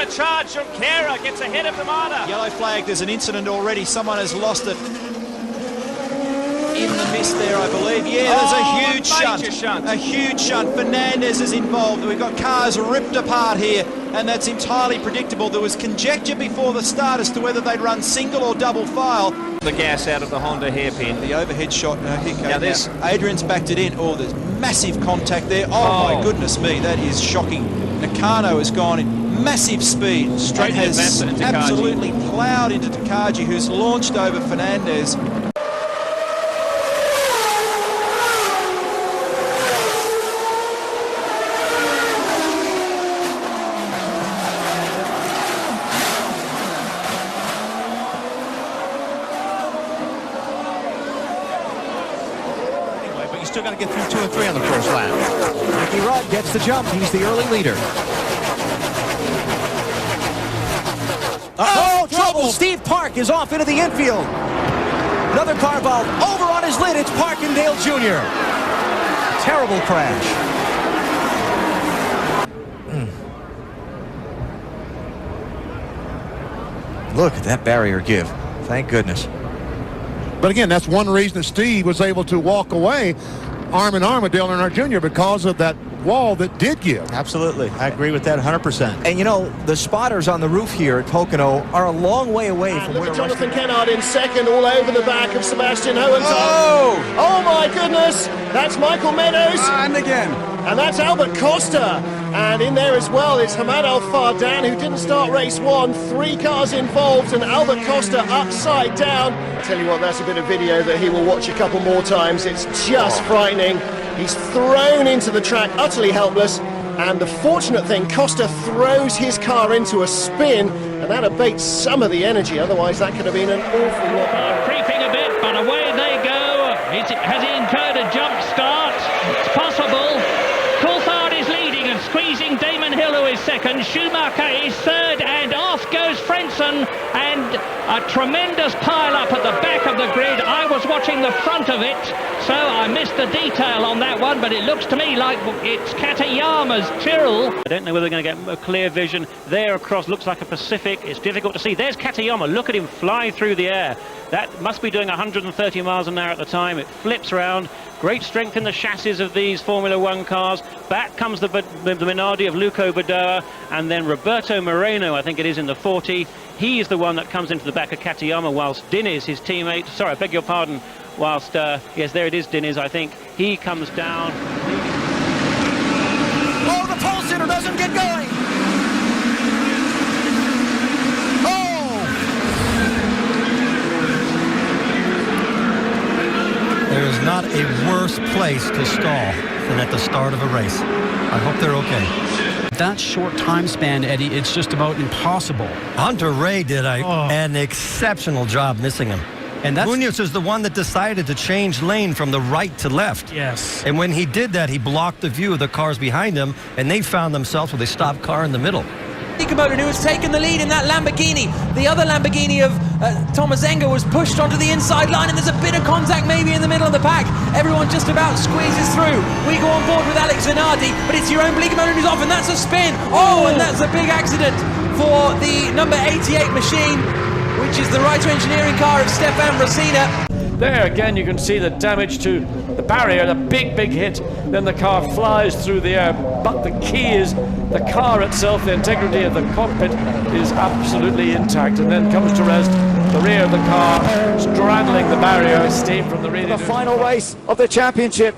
charge from Kara, gets ahead of Yamada. Yellow flag, there's an incident already. Someone has lost it in the mist there, I believe. Yeah, there's a huge shunt. A huge shunt. Fernandez is involved. We've got cars ripped apart here, and that's entirely predictable. There was conjecture before the start as to whether they'd run single or double file. The gas out of the Honda hairpin. The overhead shot. Now this, Adrian's backed it in. Oh, there's massive contact there. Oh my goodness me, that is shocking. Nakano has gone in massive speed. Straight has into absolutely ploughed into Takagi, who's launched over Fernandez. Still got to get through 2 and 3 on the first lap. Nicky Rudd gets the jump. He's the early leader. Oh, trouble! Steve Park is off into the infield. Another car valve over on his lid. It's Parkindale Jr. Terrible crash. Look at that barrier give. Thank goodness. But again, that's one reason that Steve was able to walk away arm in arm with Dale Earnhardt Jr. because of that wall that did give. Absolutely. I agree with that 100%. And you know, the spotters on the roof here at Pocono are a long way away from where Jonathan Kennard in second, all over the back of Sebastian Hohenthal. Oh my goodness, that's Michael Meadows. And again. And that's Albert Costa. And in there as well is Hamad Al-Fardan, who didn't start race one. 3 cars involved, and Albert Costa upside down. I tell you what, that's a bit of video that he will watch a couple more times. It's just frightening. He's thrown into the track, utterly helpless. And the fortunate thing, Costa throws his car into a spin, and that abates some of the energy. Otherwise, that could have been an awful lot. Creeping a bit, but away they go. Has he incurred a jump start? It's possible. Coulthard is leading and squeezing Damon Hill, who is second. Schumacher is third, and off goes Frentzen, and a tremendous pile-up at the back of the grid. I was watching the front of it, so I missed the detail on that one, but it looks to me like it's Katayama's Tyrrell. I don't know whether we're going to get a clear vision there across. Looks like a Pacific. It's difficult to see. There's Katayama. Look at him fly through the air. That must be doing 130 miles an hour at the time. It flips around. Great strength in the chassis of these Formula One cars. Back comes the Minardi of Luco Badoa, and then Roberto Moreno, I think it is, in the 40. He's the one that comes into the back of Katayama, whilst Diniz, his teammate, sorry, I beg your pardon, whilst, yes, there it is, Diniz, I think, he comes down. Oh, the pole sitter doesn't get going. There is not a worse place to stall than at the start of a race. I hope they're okay. That short time span, Eddie, it's just about impossible. Hunter Ray did an exceptional job missing him. And that's Munoz is the one that decided to change lane from the right to left. Yes. And when he did that, he blocked the view of the cars behind him, and they found themselves with a stopped car in the middle. Who has taken the lead in that Lamborghini. The other Lamborghini of Thomas Enger was pushed onto the inside line, and there's a bit of contact maybe in the middle of the pack. Everyone just about squeezes through. We go on board with Alex Zanardi, but it's Jeroen Bleekemolen who's off, and that's a spin. Oh, and that's a big accident for the number 88 machine, which is the Reiter Engineering car of Stefan Rosina. There again you can see the damage to the barrier, the big hit, then the car flies through the air, but the key is the car itself, the integrity of the cockpit is absolutely intact, and then comes to rest the rear of the car, straddling the barrier, steam from the rear. The final race of the championship,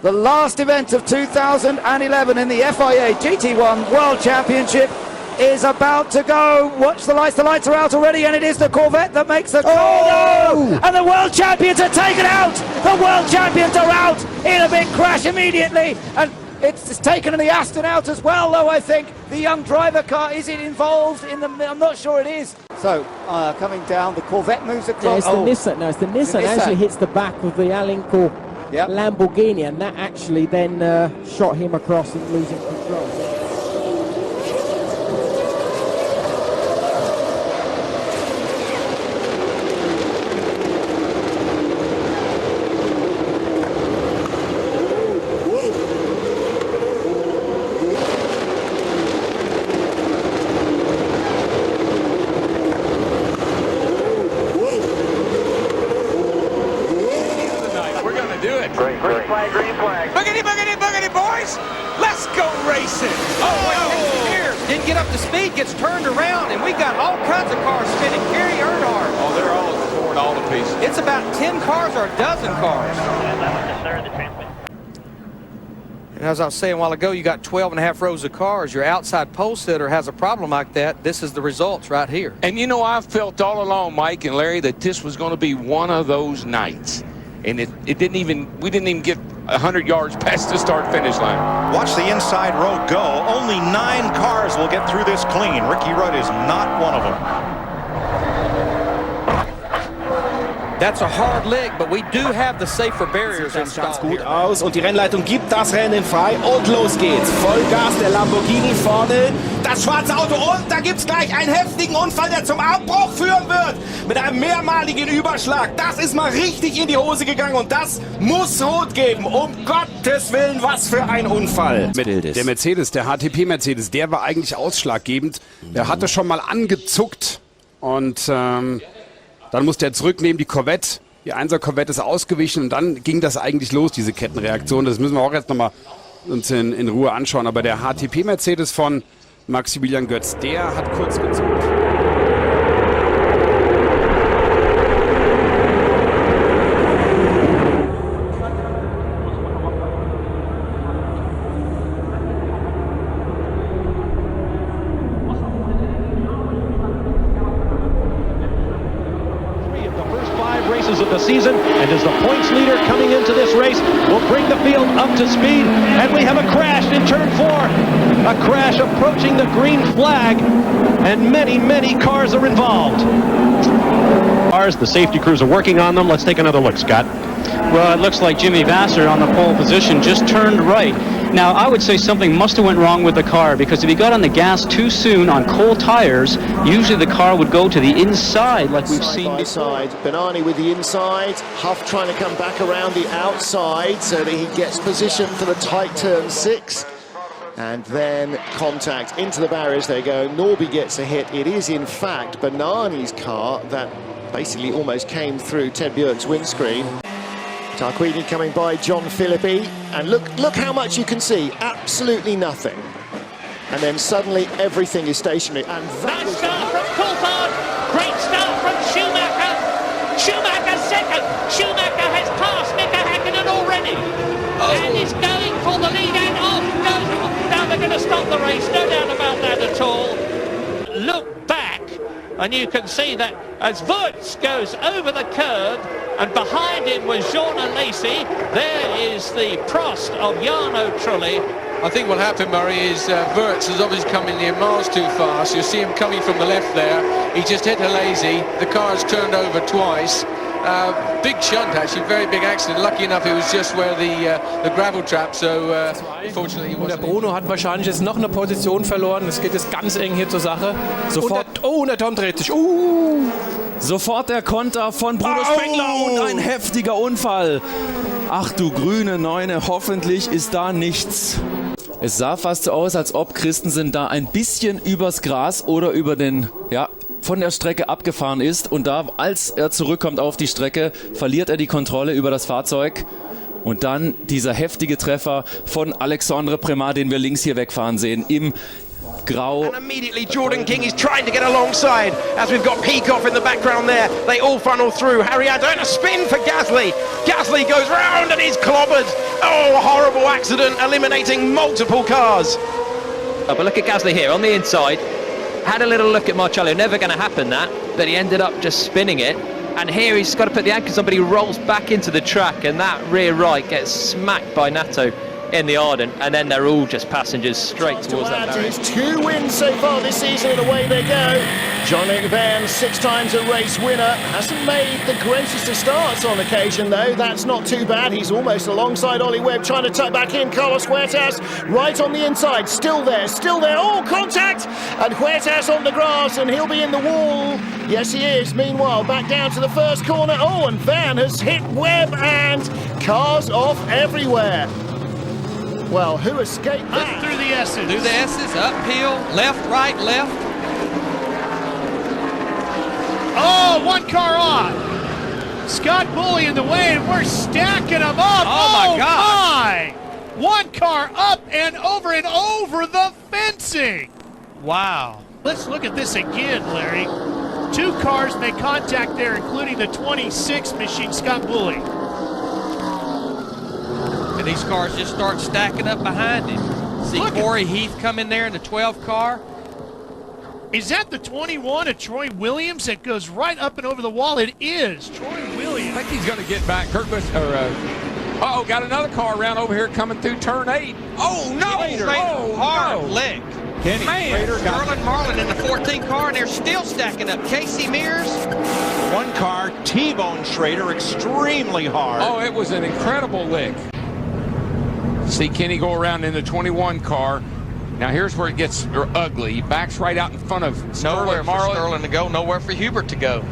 the last event of 2011 in the FIA GT1 World Championship is about to go. Watch the lights are out already, and it is the Corvette that makes the no! And the world champions are taken out. The world champions are out in a big crash immediately, and it's taken the Aston out as well, though. I think the young driver car, is it involved in the, I'm not sure it is. So coming down, the Corvette moves across. Yeah, it's the Nissan. No, it's the Nissan actually hits the back of the Alinco Lamborghini, and that actually then shot him across and losing control. Look at it, boys. Let's go racing. Didn't get up to speed, gets turned around, and we got all kinds of cars spinning. Gary Earnhardt. Oh, they're all torn all to pieces. It's about 10 cars or a dozen cars. And as I was saying a while ago, you got 12 and a half rows of cars. Your outside pole sitter has a problem like that. This is the results right here. And you know, I've felt all along, Mike and Larry, that this was going to be one of those nights. And we didn't even get 100 yards past the start-finish line. Watch the inside row go. Only 9 cars will get through this clean. Ricky Rudd is not one of them. That's a hard leg, but we do have the safer barriers installed Ganz gut here. aus und die Rennleitung gibt das Rennen frei und los geht's. Vollgas der Lamborghini vorne, das schwarze Auto und da gibt's gleich einen heftigen Unfall, der zum Abbruch führen wird. Mit einem mehrmaligen Überschlag. Das ist mal richtig in die Hose gegangen und das muss rot geben. Um Gottes Willen, was für ein Unfall. Der Mercedes, der HTP-Mercedes, der war eigentlich ausschlaggebend. Der hatte schon mal angezuckt und dann musste er zurücknehmen, die Corvette. Die 1er Corvette ist ausgewichen und dann ging das eigentlich los, diese Kettenreaktion. Das müssen wir auch jetzt nochmal uns in Ruhe anschauen. Aber der HTP-Mercedes von Maximilian Götz, der hat kurz gezogen. Of the season, and is the points leader coming into this race, will bring the field up to speed, and we have a crash in turn 4, a crash approaching the green flag, and many cars are involved. The safety crews are working on them. Let's take another look, Scott. Well, it looks like Jimmy Vasser on the pole position just turned right. Now, I would say something must have went wrong with the car, because if he got on the gas too soon on cold tires, usually the car would go to the inside like we've seen before. Side. Benani with the inside, Huff trying to come back around the outside so that he gets position for the tight turn 6. And then contact into the barriers they go. Norby gets a hit. It is in fact Benani's car that basically almost came through Ted Bjork's windscreen. Tarquini coming by John Philippi, and look how much you can see, absolutely nothing. And then suddenly everything is stationary. And that nice start from Coulthard, great start from Schumacher. Schumacher second. Schumacher has passed Mika Häkkinen already. And is going for the lead, and off goes. Now they're going to stop the race, no doubt about that at all. Look back, and you can see that as Wurz goes over the curb, and behind him was Jean Alesi. There is the Prost of Jarno Trulli. I think what happened, Murray, is Wurz is obviously coming near miles too fast. You see him coming from the left there. He just hit Alesi. The car's turned over twice. Big shunt, actually, very big accident. Lucky enough, it was just where the gravel trap, so unfortunately he wasn't. Der Bruno hat wahrscheinlich jetzt noch eine Position verloren. Es geht jetzt ganz eng hier zur Sache. Sofort. Und der Tom dreht sich. Sofort der Konter von Bruno Spengler und ein heftiger Unfall. Ach du grüne Neune, hoffentlich ist da nichts. Es sah fast so aus, als ob Christensen da ein bisschen übers Gras oder über den, von der Strecke abgefahren ist. Und da, als er zurückkommt auf die Strecke, verliert er die Kontrolle über das Fahrzeug. Und dann dieser heftige Treffer von Alexandre Premat, den wir links hier wegfahren sehen, im Grau. And immediately Jordan King is trying to get alongside as we've got Peacock in the background there. They all funnel through. Harriado and a spin for Gasly. Gasly goes round and is clobbered. Oh, a horrible accident, eliminating multiple cars. Oh, but look at Gasly here on the inside. Had a little look at Marcello. Never going to happen that, but he ended up just spinning it. And here he's got to put the anchors on, but he rolls back into the track, and that rear right gets smacked by Nato in the Arden, and then they're all just passengers straight towards that barrier. His 2 wins so far this season, and away they go. John-Nick Van, 6 times a race winner, hasn't made the greatest of starts on occasion though. That's not too bad. He's almost alongside Ollie Webb, trying to tuck back in. Carlos Huertas right on the inside, still there. Oh, contact! And Huertas on the grass, and he'll be in the wall. Yes, he is. Meanwhile, back down to the first corner. Oh, and Van has hit Webb, and cars off everywhere. Well, who escaped that? Through the S's. Through the S's, uphill, left, right, left. Oh, 1 car off. Scott Bully in the way, and we're stacking them up. Oh my God. My. One car up and over the fencing. Wow. Let's look at this again, Larry. Two cars make contact there, including the 26 machine, Scott Bully. And these cars just start stacking up behind him. See Corey Heath come in there in the 12 car. Is that the 21 of Troy Williams that goes right up and over the wall? It is Troy Williams. I think he's going to get back. Uh-oh, got another car around over here coming through turn 8. Oh, no! Hard lick. Kenny Slater got Sterling Marlin in the 14 car, and they're still stacking up. Casey Mears. one car, T-bone Schrader extremely hard. Oh, it was an incredible lick. See Kenny go around in the 21 car. Now here's where it gets ugly. He backs right out in front of Nowhere for Marlin. Sterling to go, nowhere for Hubert to go.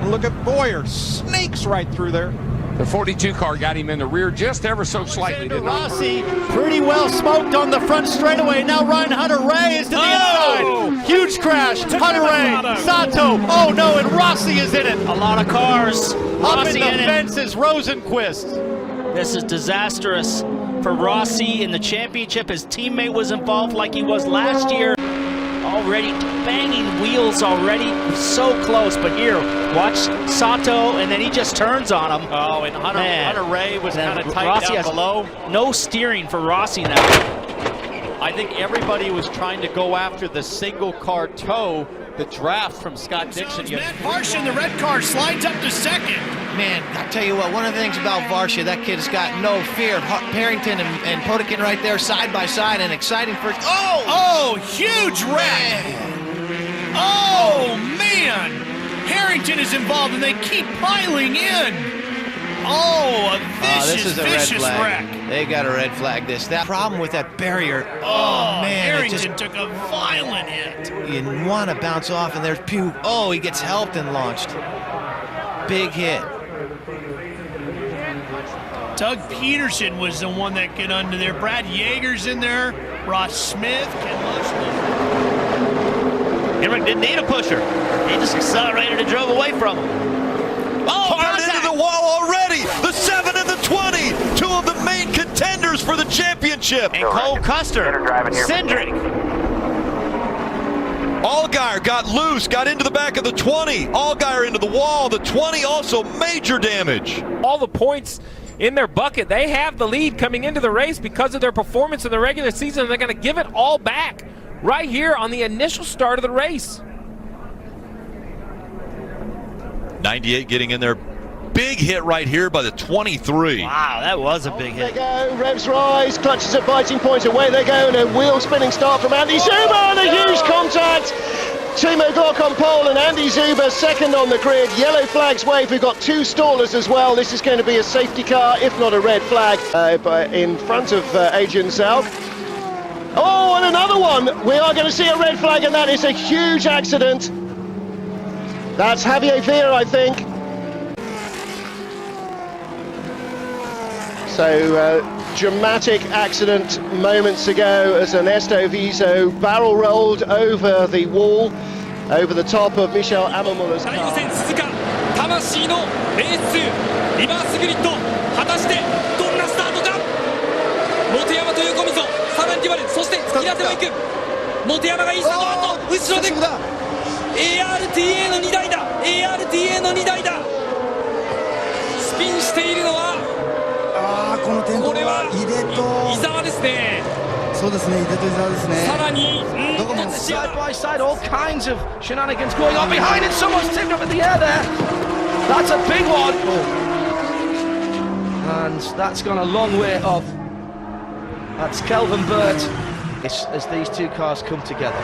Look at Boyer, sneaks right through there. The 42 car got him in the rear just ever so slightly. Rossi pretty well smoked on the front straightaway. Now Ryan Hunter-Reay is to the inside. Huge crash. Hunter-Reay, Sato. Oh no, and Rossi is in it. A lot of cars. Up in the fence is Rosenquist. This is disastrous for Rossi in the championship. His teammate was involved like he was last year. Already banging wheels already, so close. But here, watch Sato, and then he just turns on him. Oh, and Hunter-Reay was kind of tight Rossi down has below. No steering for Rossi now. I think everybody was trying to go after the single car toe, the draft from Scott Dixon. Matt Varsha in the red car slides up to second. Man, I tell you what, one of the things about Varsha, that kid's got no fear. Parrington and Potikin right there side by side, and exciting for... Oh, huge wreck. Oh, man. Harrington is involved, and they keep piling in. Oh, a vicious, vicious wreck. They got a red flag. That problem with that barrier. Oh, man. Harrington took a violent hit. You want to bounce off, and there's Pugh. Oh, he gets helped and launched. Big hit. Doug Peterson was the one that got under there. Brad Yeager's in there. Ross Smith, Ken Lushman. Henrik didn't need a pusher. He just accelerated and drove away from him. Oh, hard into the wall already. The 7 and the 20. Two of the main contenders for the championship. And Cole Custer, Cindric. Allgaier got loose, got into the back of the 20. Allgaier into the wall. The 20 also major damage. All the points in their bucket. They have the lead coming into the race because of their performance in the regular season, and they're going to give it all back right here on the initial start of the race. 98 getting in there. Big hit right here by the 23. Wow, that was a big hit. There they go, revs rise, clutches at biting points, away they go, and a wheel spinning start from Andy Zuber, and a huge contact. Timo Glock on pole and Andy Zuber second on the grid. Yellow flags wave. We've got two stallers as well. This is going to be a safety car, if not a red flag, in front of Adrian Zell. Oh, and another one. We are going to see a red flag, and that is a huge accident. That's Javier Villa, I think. So, dramatic accident moments ago as Ernesto Viso barrel rolled over the wall, over the top of Michel Amamula's car. 魂のレースリバースグリッド果たしてどんなスタートか本山と横溝さらにリバルそして平手も行く本山がいいスタート後ろで ARTA の2台だ ARTA の2台だスピンしているのはこれは伊沢ですねそうですね、井出と伊沢ですね。さらに Side by side, all kinds of shenanigans going on behind it. Someone's tipped up in the air there. That's a big one. And that's gone a long way off. That's Kelvin Burt as these two cars come together.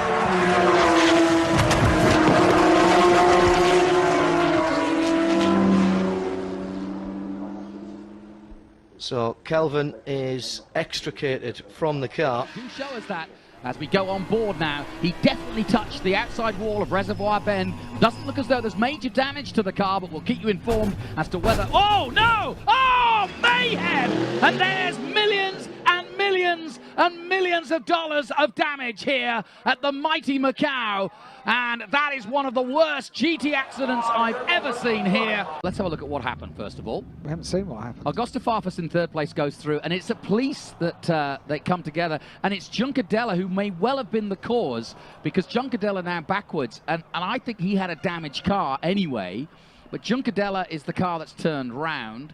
So Kelvin is extricated from the car. Do show us that as we go on board now. He definitely touched the outside wall of Reservoir Bend. Doesn't look as though there's major damage to the car, but we'll keep you informed as to whether... Oh, no! Oh, mayhem! And there's millions and millions millions and millions of dollars of damage here at the mighty Macau. And that is one of the worst GT accidents I've ever seen here. Let's have a look at what happened, first of all. We haven't seen what happened. Augusta Farfus in third place goes through, and it's the police that they come together, and it's Juncadella who may well have been the cause, because Juncadella now backwards, and I think he had a damaged car anyway, but Juncadella is the car that's turned round.